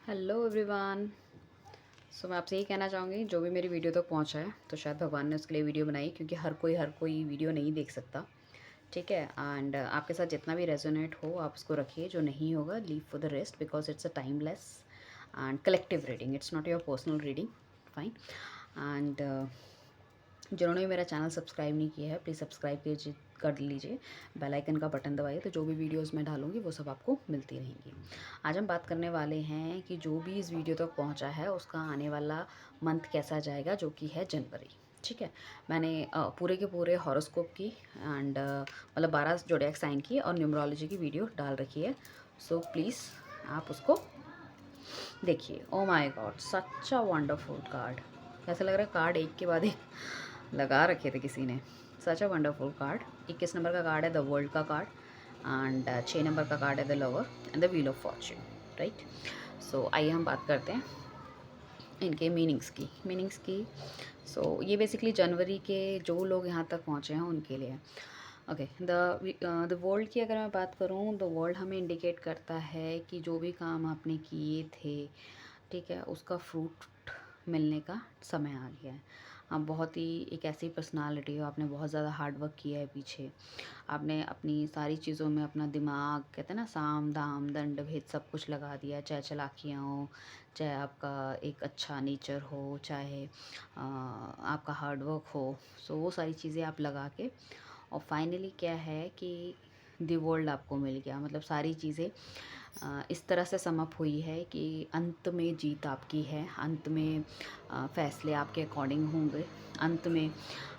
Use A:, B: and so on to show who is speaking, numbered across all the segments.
A: Hello everyone. मैं आपसे यही कहना चाहूँगी, जो भी मेरी वीडियो तक पहुँचा है तो शायद भगवान ने उसके लिए वीडियो बनाई, क्योंकि हर कोई वीडियो नहीं देख सकता। ठीक है। एंड आपके साथ जितना भी रेजोनेट हो आप उसको रखिए, जो नहीं होगा leave for the rest, because it's a timeless and collective reading, it's not your personal reading. Fine. And जिन्होंने भी मेरा चैनल सब्सक्राइब नहीं किया है प्लीज़ सब्सक्राइब कीजिए, कर लीजिए। बेल आइकन का बटन दबाइए, तो जो भी वीडियोस मैं डालूँगी वो सब आपको मिलती रहेंगी। आज हम बात करने वाले हैं कि जो भी इस वीडियो तक पहुंचा है उसका आने वाला मंथ कैसा जाएगा, जो कि है जनवरी। ठीक है। मैंने पूरे के पूरे हॉरोस्कोप की एंड मतलब 12 जोडिएक साइन की और न्यूमरोलॉजी की वीडियो डाल रखी है। सो प्लीज़ आप उसको देखिए। Oh my God, such a wonderful card. ऐसा लग रहा है कार्ड एक के बाद एक लगा रखे थे किसी ने। Such a wonderful card. 21 number का कार्ड है द वर्ल्ड का कार्ड, एंड 6 नंबर का कार्ड है the lover and the wheel of fortune. Right. So आइए हम बात करते हैं इनके मीनिंग्स की। ये बेसिकली जनवरी के जो लोग यहाँ तक पहुँचे हैं उनके लिए। ओके। द वर्ल्ड की अगर मैं बात करूँ, द वर्ल्ड हमें इंडिकेट करता है कि जो भी काम आपने किए थे, ठीक है, उसका फ्रूट मिलने का समय आ गया है। आप बहुत ही एक ऐसी पर्सनालिटी हो, आपने बहुत ज़्यादा हार्ड वर्क किया है पीछे। आपने अपनी सारी चीज़ों में अपना दिमाग, कहते हैं ना, साम दाम दंड भेद सब कुछ लगा दिया है। चाहे चालाकियाँ हो, चाहे आपका एक अच्छा नेचर हो, चाहे आपका हार्ड वर्क हो। वो सारी चीज़ें आप लगा के, और फाइनली क्या है कि दी वर्ल्ड आपको मिल गया। मतलब सारी चीज़ें इस तरह से समअप हुई है कि अंत में जीत आपकी है। अंत में फैसले आपके अकॉर्डिंग होंगे। अंत में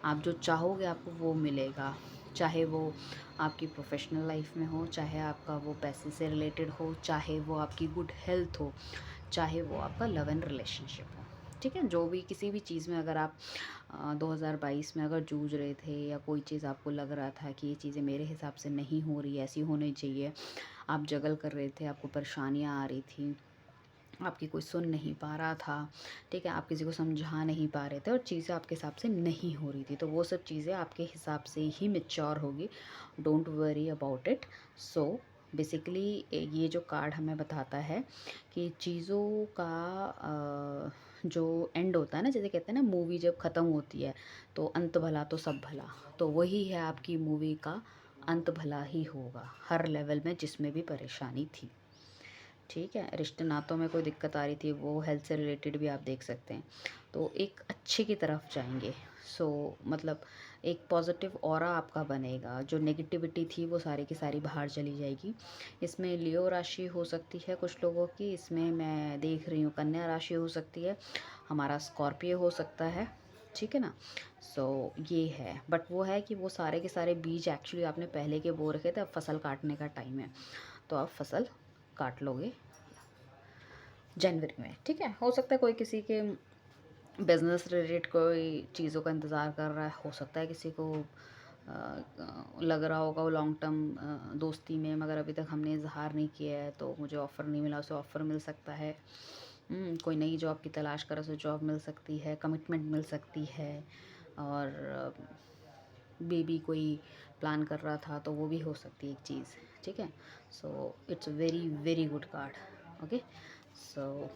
A: आप जो चाहोगे आपको वो मिलेगा। चाहे वो आपकी प्रोफेशनल लाइफ में हो, चाहे आपका वो पैसे से रिलेटेड हो, चाहे वो आपकी गुड हेल्थ हो, चाहे वो आपका लव एंड रिलेशनशिप हो। ठीक है। जो भी किसी भी चीज़ में अगर आप 2022 में अगर जूझ रहे थे, या कोई चीज़ आपको लग रहा था कि ये चीज़ें मेरे हिसाब से नहीं हो रही, ऐसी होनी चाहिए, आप जगल कर रहे थे, आपको परेशानियाँ आ रही थी, आपकी कोई सुन नहीं पा रहा था, ठीक है, आप किसी को समझा नहीं पा रहे थे और चीज़ें आपके हिसाब से नहीं हो रही थी, तो वो सब चीज़ें आपके हिसाब से ही मैच्योर होगी। Don't worry about it. So basically ये जो कार्ड हमें बताता है कि चीज़ों का जो एंड होता है ना, जैसे कहते हैं ना, मूवी जब ख़त्म होती है तो अंत भला तो सब भला, तो वही है आपकी मूवी का अंत भला ही होगा, हर लेवल में जिसमें भी परेशानी थी। ठीक है। रिश्ते नातों में कोई दिक्कत आ रही थी, वो हेल्थ से रिलेटेड भी आप देख सकते हैं, तो एक अच्छे की तरफ जाएंगे। मतलब एक पॉजिटिव ऑरा आपका बनेगा। जो नेगेटिविटी थी वो सारी की सारी बाहर चली जाएगी। इसमें लियो राशि हो सकती है कुछ लोगों की, इसमें मैं देख रही हूँ कन्या राशि हो सकती है, हमारा स्कॉर्पियो हो सकता है। ठीक है ना। ये है, बट वो है कि वो सारे के सारे बीज एक्चुअली आपने पहले के बो रखे थे। अब फसल काटने का टाइम है, तो आप फसल काट लोगे जनवरी में। ठीक है। हो सकता है कोई किसी के बिजनेस रिलेटेड कोई चीज़ों का इंतज़ार कर रहा है, हो सकता है किसी को लग रहा होगा वो लॉन्ग टर्म दोस्ती में, मगर अभी तक हमने इजहार नहीं किया है तो मुझे ऑफ़र नहीं मिला, उसे ऑफ़र मिल सकता है। कोई नई जॉब की तलाश कर, उसे जॉब मिल सकती है, कमिटमेंट मिल सकती है। और बेबी कोई प्लान कर रहा था तो वो भी हो सकती है एक चीज़। ठीक है। It's very very good card. Okay. So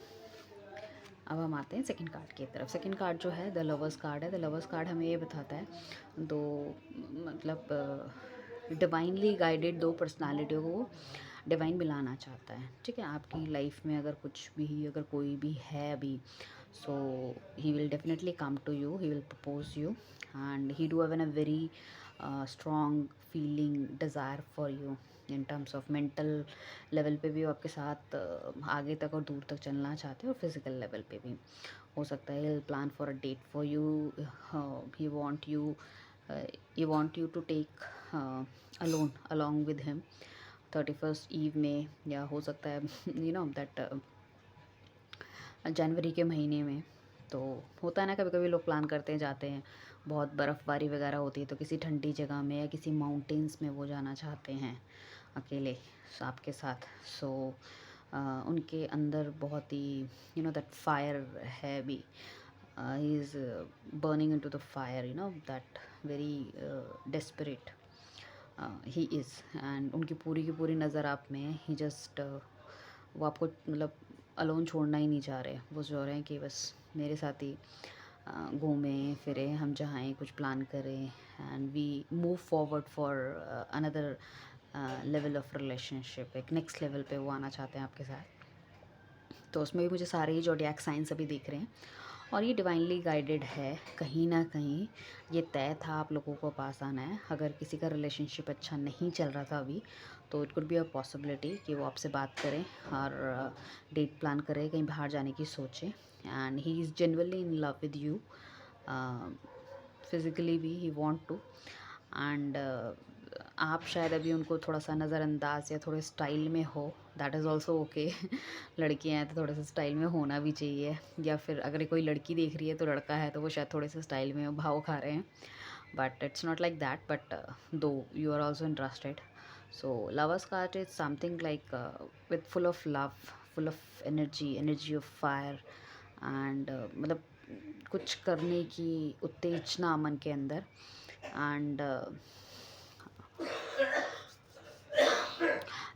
A: अब हम आते हैं सेकंड कार्ड की तरफ। सेकंड कार्ड जो है द लवर्स कार्ड है। द लवर्स कार्ड हमें ये बताता है दो, मतलब डिवाइनली गाइडेड दो पर्सनालिटियों को डिवाइन मिलाना चाहता है। ठीक है। आपकी लाइफ में अगर कुछ भी, अगर कोई भी है अभी, so he will definitely come to you, he will propose you, and he do have a very strong feeling desire for you. In terms of mental level पे भी वो आपके साथ आगे तक और दूर तक चलना चाहते हैं, और फिज़िकल लेवल पे भी हो सकता है। He plan for a date for you. He want you to take alone along with him 31st eve में, या हो सकता है यू नो दैट जनवरी के महीने में। तो होता है ना, कभी कभी लोग प्लान करते हैं, जाते हैं, बहुत बर्फ़बारी वगैरह होती है तो किसी ठंडी जगह में या किसी माउंटेन्स में वो जाना चाहते हैं अकेले आपके साथ। सो उनके अंदर बहुत ही दैट फायर है भी। He is burning into the fire, that very desperate he is. And उनकी पूरी की पूरी नज़र आप में, ही जस्ट वो आपको मतलब अलोन छोड़ना ही नहीं चाह रहे, वो जो रहे हैं कि बस मेरे साथ ही घूमें फिरें, हम चाहें कुछ प्लान करें and we move forward for another level of relationship, एक नेक्स्ट लेवल पे वो आना चाहते हैं आपके साथ। तो उसमें भी मुझे सारे ही ज़ोडिएक साइंस अभी दिख रहे हैं और ये डिवाइनली गाइडेड है। कहीं ना कहीं ये तय था आप लोगों को पास आना है। अगर किसी का रिलेशनशिप अच्छा नहीं चल रहा था अभी, तो it could be a possibility कि वो आपसे बात करें और डेट प्लान करें, कहीं बाहर जाने की सोचें। And he is genuinely in love with you, physically भी ही वांट टू। एंड आप शायद अभी उनको थोड़ा सा नज़रअंदाज या थोड़े स्टाइल में हो, दैट इज़ ऑल्सो ओके। लड़कियां हैं तो थोड़े से स्टाइल में होना भी चाहिए, या फिर अगर कोई लड़की देख रही है तो लड़का है तो वो शायद थोड़े से स्टाइल में भाव खा रहे हैं, but it's not like that. But though you are also interested, so lovers card is something like with full of love, full of energy, energy of fire and मतलब कुछ करने की उत्तेजना मन के अंदर। And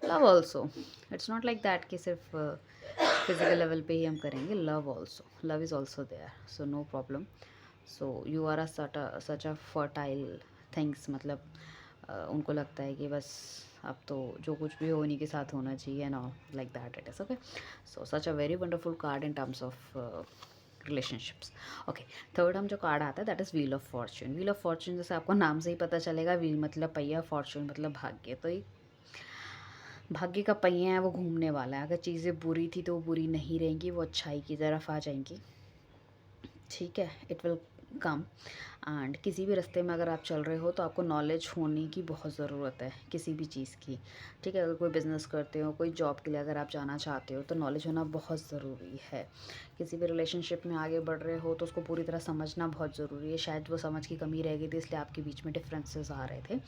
A: love also, it's not like that कि सिर्फ फिजिकल लेवल पे ही हम करेंगे, love also, love is also there, so no problem. So you are such a fertile things, मतलब उनको लगता है कि बस अब तो जो कुछ भी हो उन्हीं के साथ होना चाहिए ना, like that it is okay. So such a very wonderful card in terms of relationships. Okay, third हम जो कार्ड आता है that is wheel of Fortune. Wheel of Fortune जैसे आपको नाम से ही पता चलेगा, व्हील मतलब पहिया, फॉर्चून मतलब भाग्य। तो एक भाग्य का पहिया है, वो घूमने वाला है। अगर चीज़ें बुरी थी तो वो बुरी नहीं रहेंगी, वो अच्छाई की तरफ आ जाएंगी, ठीक है। It will come. एंड किसी भी रास्ते में अगर आप चल रहे हो तो आपको नॉलेज होने की बहुत ज़रूरत है किसी भी चीज़ की, ठीक है। अगर कोई बिज़नेस करते हो, कोई जॉब के लिए अगर आप जाना चाहते हो, तो नॉलेज होना बहुत ज़रूरी है। किसी भी रिलेशनशिप में आगे बढ़ रहे हो तो उसको पूरी तरह समझना बहुत ज़रूरी है। शायद वो समझ की कमी रह गई थी, इसलिए आपके बीच में डिफरेंसेस आ रहे थे।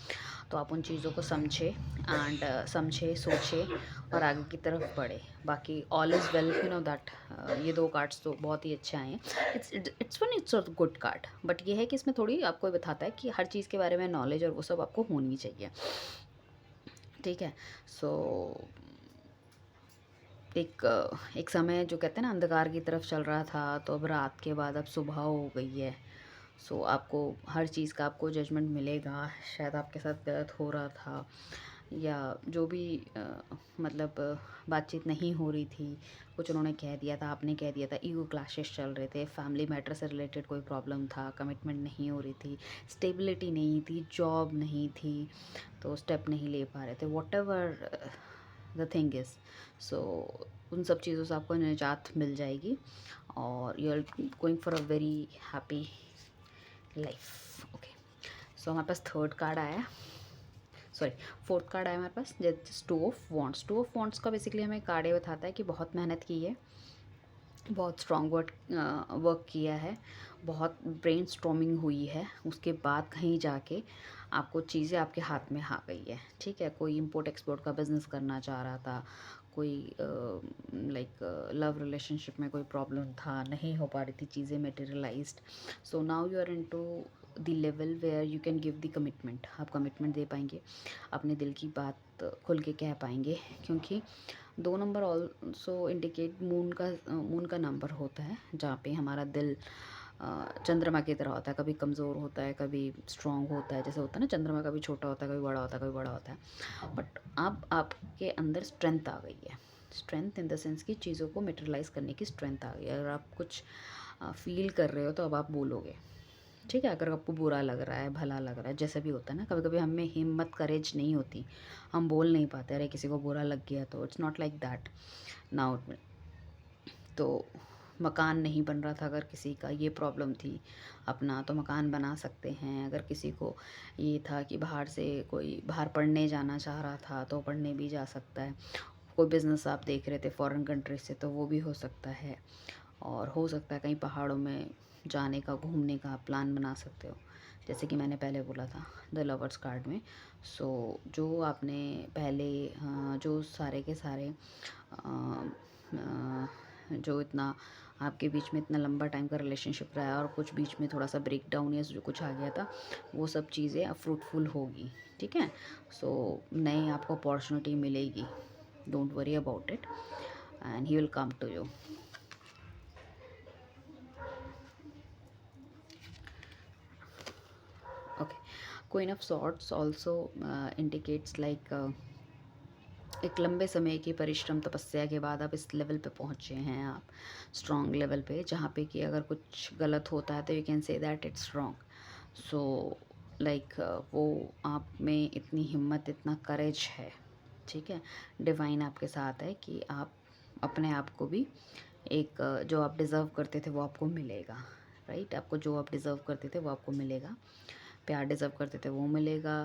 A: तो आप उन चीज़ों को समझे एंड समझे, सोचे और आगे की तरफ बढ़े। बाकी all is well, you know that. ये दो कार्ड्स तो बहुत ही अच्छे आए हैं। It's a good card, but ये है कि इसमें थोड़ी आपको बताता है कि हर चीज़ के बारे में नॉलेज और वो सब आपको होनी चाहिए, ठीक है। सो एक समय जो कहते हैं ना अंधकार की तरफ चल रहा था, तो अब रात के बाद अब सुबह हो गई है। सो आपको हर चीज़ का आपको जजमेंट मिलेगा। शायद आपके साथ गलत हो रहा था, या जो भी मतलब बातचीत नहीं हो रही थी, कुछ उन्होंने कह दिया था, आपने कह दिया था, ईगो क्लैशेस चल रहे थे, फैमिली मैटर से रिलेटेड कोई प्रॉब्लम था, कमिटमेंट नहीं हो रही थी, स्टेबिलिटी नहीं थी, जॉब नहीं थी, तो स्टेप नहीं ले पा रहे थे, whatever the thing is. So उन सब चीज़ों से आपको निजात मिल जाएगी और you are going for a very happy life. Okay, so हमारे पास थर्ड कार्ड आया, सॉरी फोर्थ कार्ड आया हमारे पास, just two of wands. Two of wands का बेसिकली हमें कार्ड ये बताता है कि बहुत मेहनत की है, बहुत स्ट्रॉन्ग वर्क किया है, बहुत ब्रेन स्टॉर्मिंग हुई है, उसके बाद कहीं जाके आपको चीज़ें आपके हाथ में आ गई है, ठीक है। कोई इंपोर्ट एक्सपोर्ट का बिज़नेस करना चाह रहा था, कोई लाइक लव रिलेशनशिप में कोई प्रॉब्लम था, नहीं हो पा रही थी चीज़ें materialized. So now you are into the level where you can give the commitment. आप कमिटमेंट दे पाएंगे, अपने दिल की बात खुल के कह पाएंगे, क्योंकि 2 नंबर ऑल्सो इंडिकेट मून का नंबर होता है, जहाँ पे हमारा दिल चंद्रमा की तरह होता है, कभी कमज़ोर होता है, कभी स्ट्रॉन्ग होता है। जैसे होता है ना, चंद्रमा कभी छोटा होता है, कभी बड़ा होता है, कभी बड़ा होता है। बट अब आपके अंदर स्ट्रेंथ आ गई है, स्ट्रेंथ इन द सेंस कि चीज़ों को मटेरियलाइज़ करने की स्ट्रेंथ आ गई है। अगर आप कुछ फील कर रहे हो तो अब आप बोलोगे, ठीक है। अगर आपको बुरा लग रहा है, भला लग रहा है, जैसे भी होता है ना, कभी कभी हमें हिम्मत, करेज नहीं होती, हम बोल नहीं पाते, अरे किसी को बुरा लग गया तो। It's not like that now. तो मकान नहीं बन रहा था, अगर किसी का ये प्रॉब्लम थी अपना, तो मकान बना सकते हैं। अगर किसी को ये था कि बाहर से कोई बाहर पढ़ने जाना चाह रहा था, तो पढ़ने भी जा सकता है। कोई बिज़नेस आप देख रहे थे फॉरेन कंट्री से, तो वो भी हो सकता है। और हो सकता है कहीं पहाड़ों में जाने का, घूमने का प्लान बना सकते हो, जैसे कि मैंने पहले बोला था द लवर्स कार्ड में। सो जो आपने पहले जो सारे के सारे जो इतना आपके बीच में इतना लंबा टाइम का रिलेशनशिप रहा है और कुछ बीच में थोड़ा सा ब्रेक डाउन या जो कुछ आ गया था, वो सब चीज़ें अब फ्रूटफुल होगी, ठीक है। सो नई आपको अपॉर्चुनिटी मिलेगी, don't worry about it. and he will come to you. Okay, Queen of Swords also indicates like एक लंबे समय की परिश्रम तपस्या के बाद आप इस लेवल पे पहुँचे हैं, आप स्ट्रॉन्ग लेवल पे, जहाँ पे कि अगर कुछ गलत होता है तो you can say that it's wrong. So like वो आप में इतनी हिम्मत, इतना करेज है, ठीक है. डिवाइन आपके साथ है कि आप अपने आप को भी एक जो आप डिज़र्व करते थे वो आपको मिलेगा, राइट. आपको जो आप डिज़र्व करते थे वो आपको मिलेगा. प्यार डिज़र्व करते थे वो मिलेगा.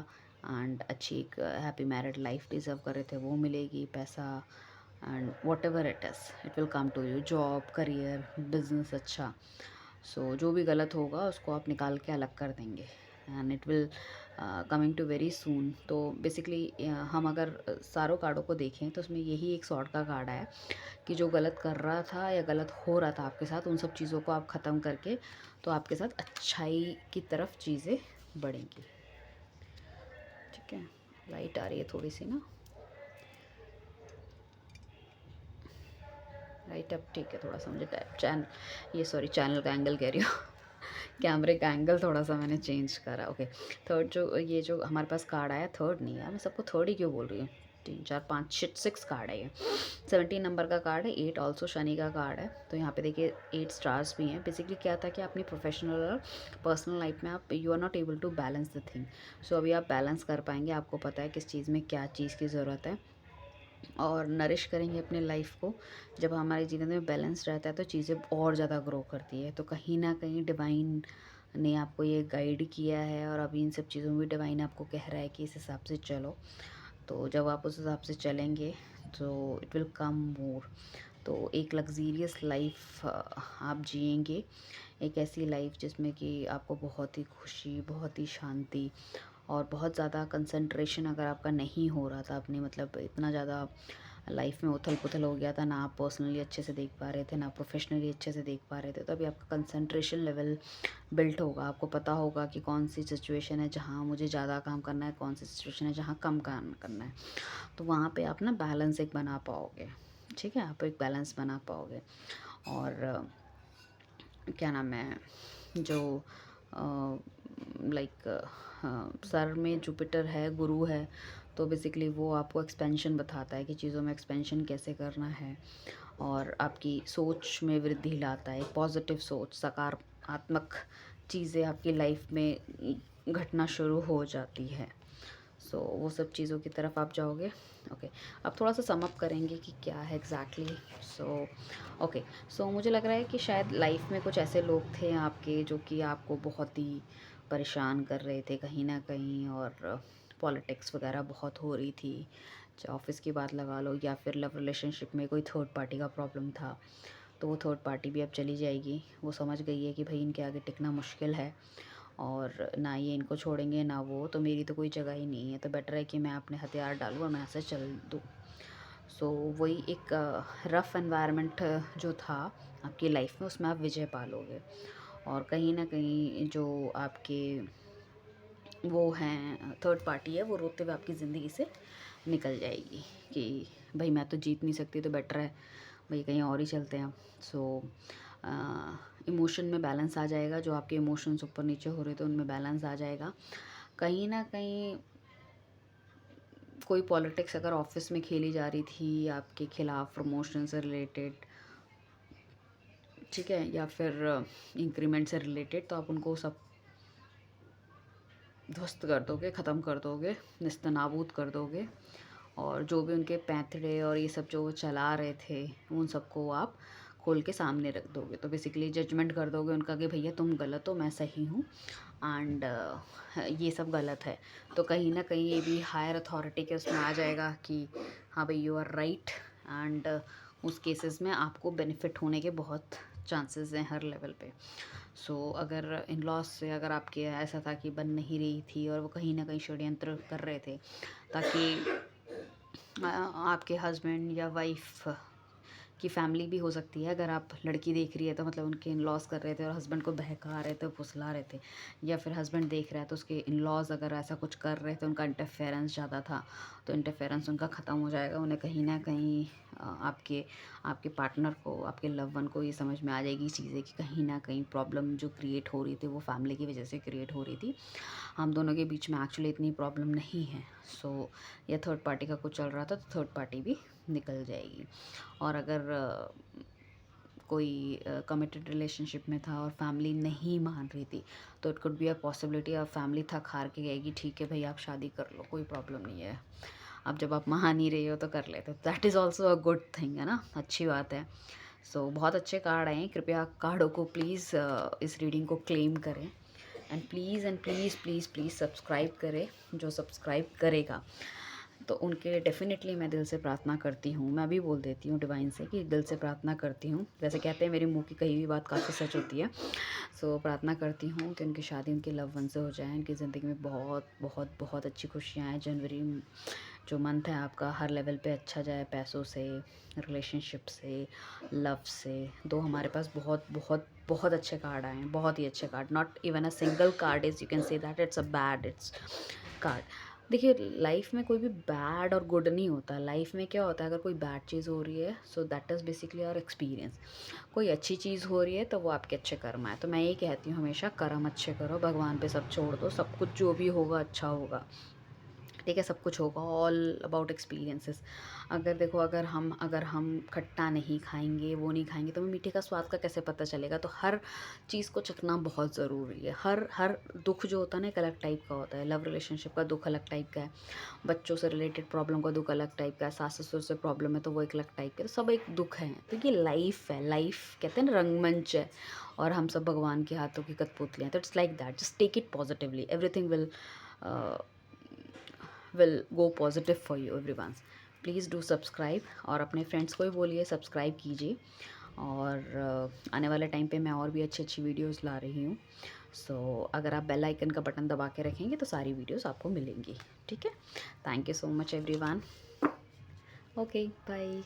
A: एंड अच्छी एक हैप्पी मैरिड लाइफ डिज़र्व कर रहे थे वो मिलेगी. पैसा and whatever it is, it will come to you. Job, career, business अच्छा. सो जो भी गलत होगा उसको आप निकाल के अलग कर देंगे and it will coming to very soon. तो बेसिकली हम अगर सारों कार्डों को देखें तो उसमें यही एक सॉर्ट का कार्ड है कि जो गलत कर रहा था या गलत हो रहा था आपके साथ, उन सब चीज़ों को आप ख़त्म करके तो आपके साथ अच्छाई की तरफ चीज़ें बढ़ेंगी, ठीक है. लाइट आ रही है थोड़ी सी ना, राइट. अब ठीक है, थोड़ा सा मुझे चैनल का एंगल कह रही हूँ कैमरे का एंगल थोड़ा सा मैंने चेंज करा. ओके, थर्ड जो हमारे पास कार्ड आया, थर्ड नहीं है, मैं सबको थर्ड ही क्यों बोल रही हूँ. 3 4 5 6 कार्ड है ये. 17 नंबर का कार्ड है. 8 ऑल्सो शनि का कार्ड है. तो यहाँ पे देखिए 8 स्टार्स भी हैं. बेसिकली क्या था कि अपनी प्रोफेशनल और पर्सनल लाइफ में आप you are not able to balance the thing. So अभी आप बैलेंस कर पाएंगे. आपको पता है किस चीज़ में क्या चीज़ की ज़रूरत है और नरिश करेंगे अपने लाइफ को. जब हमारे जीवन में बैलेंस रहता है तो चीज़ें और ज़्यादा ग्रो करती है. तो कहीं ना कहीं डिवाइन ने आपको ये गाइड किया है और अभी इन सब चीज़ों में डिवाइन आपको कह रहा है कि इस हिसाब से चलो. तो जब आप उस हिसाब से चलेंगे तो इट विल कम मोर. तो एक लग्जीरियस लाइफ आप जिएंगे. एक ऐसी लाइफ जिसमें कि आपको बहुत ही खुशी, बहुत ही शांति और बहुत ज़्यादा कंसंट्रेशन अगर आपका नहीं हो रहा था अपनी, मतलब इतना ज़्यादा लाइफ में उथल पुथल हो गया था ना, आप पर्सनली अच्छे से देख पा रहे थे ना प्रोफेशनली अच्छे से देख पा रहे थे, तो अभी आपका कंसंट्रेशन लेवल बिल्ट होगा. आपको पता होगा कि कौन सी सिचुएशन है जहाँ मुझे ज़्यादा काम करना है, कौन सी सिचुएशन है जहाँ कम काम करना है. तो वहाँ पे आप ना बैलेंस एक बना पाओगे, ठीक है. आप एक बैलेंस बना पाओगे. और क्या नाम है, जो लाइक सर में जुपिटर है, गुरु है, तो बेसिकली वो आपको एक्सपेंशन बताता है कि चीज़ों में एक्सपेंशन कैसे करना है और आपकी सोच में वृद्धि लाता है. पॉजिटिव सोच, सकारात्मक चीज़ें आपकी लाइफ में घटना शुरू हो जाती है. सो वो सब चीज़ों की तरफ आप जाओगे. ओके, अब थोड़ा सा समअप करेंगे कि क्या है एग्जैक्टली. ओके, सो मुझे लग रहा है कि शायद लाइफ में कुछ ऐसे लोग थे आपके जो कि आपको बहुत ही परेशान कर रहे थे कहीं ना कहीं, और पॉलिटिक्स वगैरह बहुत हो रही थी, चाहे ऑफिस की बात लगा लो या फिर लव रिलेशनशिप में कोई थर्ड पार्टी का प्रॉब्लम था. तो वो थर्ड पार्टी भी अब चली जाएगी. वो समझ गई है कि भाई इनके आगे टिकना मुश्किल है और ना ये इनको छोड़ेंगे ना वो, तो मेरी तो कोई जगह ही नहीं है, तो बेटर है कि मैं अपने हथियार डालूँ और मैं ऐसे चल दूँ. सो वही एक रफ़ एनवायरनमेंट जो था आपकी लाइफ में, उसमें आप विजय पालोगे. और कहीं ना कहीं जो आपके वो हैं थर्ड पार्टी है, वो रोते हुए आपकी ज़िंदगी से निकल जाएगी कि भाई मैं तो जीत नहीं सकती, तो बेटर है भाई कहीं और ही चलते हैं. सो इमोशन में बैलेंस आ जाएगा. जो आपके इमोशंस ऊपर नीचे हो रहे थे उनमें बैलेंस आ जाएगा. कहीं ना कहीं कोई पॉलिटिक्स अगर ऑफिस में खेली जा रही थी आपके खिलाफ प्रमोशन से रिलेटेड, ठीक है, या फिर इंक्रीमेंट से रिलेटेड, तो आप उनको सब ध्वस्त कर दोगे, ख़त्म कर दोगे, निस्तनाबूद कर दोगे. और जो भी उनके पैंतड़े और ये सब जो वो चला रहे थे उन सबको आप खोल के सामने रख दोगे. तो बेसिकली जजमेंट कर दोगे उनका कि भैया तुम गलत हो, मैं सही हूँ एंड ये सब गलत है. तो कहीं ना कहीं ये भी हायर अथॉरिटी के उसमें आ जाएगा कि हाँ भाई यू आर राइट. एंड उस केसेस में आपको बेनिफिट होने के बहुत चांसेस हैं हर लेवल पे. सो अगर इन लॉस से अगर आपके ऐसा था कि बन नहीं रही थी और वो कहीं ना कहीं षड्यंत्र कर रहे थे ताकि आपके हस्बैंड या वाइफ कि फैमिली भी हो सकती है। अगर आप लड़की देख रही है तो मतलब उनके इन लॉज कर रहे थे और हस्बैंड को बहका रहे थे, फुसला रहे थे, या फिर हस्बैंड देख रहा है तो उसके इन लॉज अगर ऐसा कुछ कर रहे थे, उनका इंटरफेरेंस ज़्यादा था, तो इंटरफेरेंस उनका ख़त्म हो जाएगा। उन्हें कहीं ना कहीं आपके आपके पार्टनर को, आपके लव वन को ये समझ में आ जाएगी चीज़ें कि कहीं ना कहीं प्रॉब्लम जो क्रिएट हो रही थी वो फैमिली की वजह से क्रिएट हो रही थी। हम दोनों के बीच में एक्चुअली इतनी प्रॉब्लम नहीं है। सो या थर्ड पार्टी का कुछ चल रहा था तो थर्ड पार्टी भी निकल जाएगी। और अगर कोई कमिटेड रिलेशनशिप में था और फैमिली नहीं मान रही थी, तो it could be a possibility अब फैमिली थक हार के गएगी, ठीक है भाई आप शादी कर लो, कोई प्रॉब्लम नहीं है, अब जब आप मान ही रही हो तो कर लेते, that is also a good thing, है ना, अच्छी बात है। सो बहुत अच्छे कार्ड आए हैं, कृपया कार्डों को प्लीज़ इस रीडिंग को क्लेम करें, and please please please subscribe करें। जो सब्सक्राइब करेगा तो उनके लिए डेफ़िनेटली मैं दिल से प्रार्थना करती हूँ। मैं भी बोल देती हूँ डिवाइन से कि दिल से प्रार्थना करती हूँ। वैसे कहते हैं मेरे मुँह की कही हुई बात काफ़ी सच होती है। सो प्रार्थना करती हूँ कि उनकी शादी उनके लव वन से हो जाए, उनकी ज़िंदगी में बहुत बहुत बहुत अच्छी खुशियाँ आएँ। जनवरी जो मंथ है आपका हर लेवल पे अच्छा जाए, पैसों से, रिलेशनशिप से, लव से। दो हमारे पास बहुत बहुत बहुत अच्छे कार्ड आए हैं, बहुत ही अच्छे card. Not even a single card is you can say that it's a bad its card. देखिए लाइफ में कोई भी बैड और गुड नहीं होता। लाइफ में क्या होता है, अगर कोई बैड चीज़ हो रही है so that is basically our experience. कोई अच्छी चीज़ हो रही है तो वो आपके अच्छे कर्म है। तो मैं ये कहती हूँ हमेशा कर्म अच्छे करो, भगवान पे सब छोड़ दो, सब कुछ जो भी होगा अच्छा होगा, ठीक है, सब कुछ होगा। All about experiences. अगर देखो अगर हम खट्टा नहीं खाएंगे, वो नहीं खाएंगे, तो हमें मीठे का स्वाद का कैसे पता चलेगा। तो हर चीज़ को चखना बहुत ज़रूरी है। हर हर दुख जो होता है ना एक अलग टाइप का होता है। लव रिलेशनशिप का दुख अलग टाइप का है, बच्चों से रिलेटेड प्रॉब्लम का दुख अलग टाइप का है, सास ससुर से प्रॉब्लम है तो वो एक अलग टाइप का है। तो सब एक दुख है। तो ये लाइफ है, लाइफ कहते हैं ना रंगमंच है, और हम सब भगवान के हाथों की कठपुतलियाँ हैं। तो it's like that, just take it positively, everything will go positive for you everyone. Please do subscribe, और अपने फ्रेंड्स को भी बोलिए सब्सक्राइब कीजिए। और आने वाले टाइम पे मैं और भी अच्छी अच्छी वीडियोस ला रही हूँ। सो अगर आप बेल आइकन का बटन दबा के रखेंगे तो सारी वीडियोस आपको मिलेंगी, ठीक है। Thank you so much everyone. Okay bye.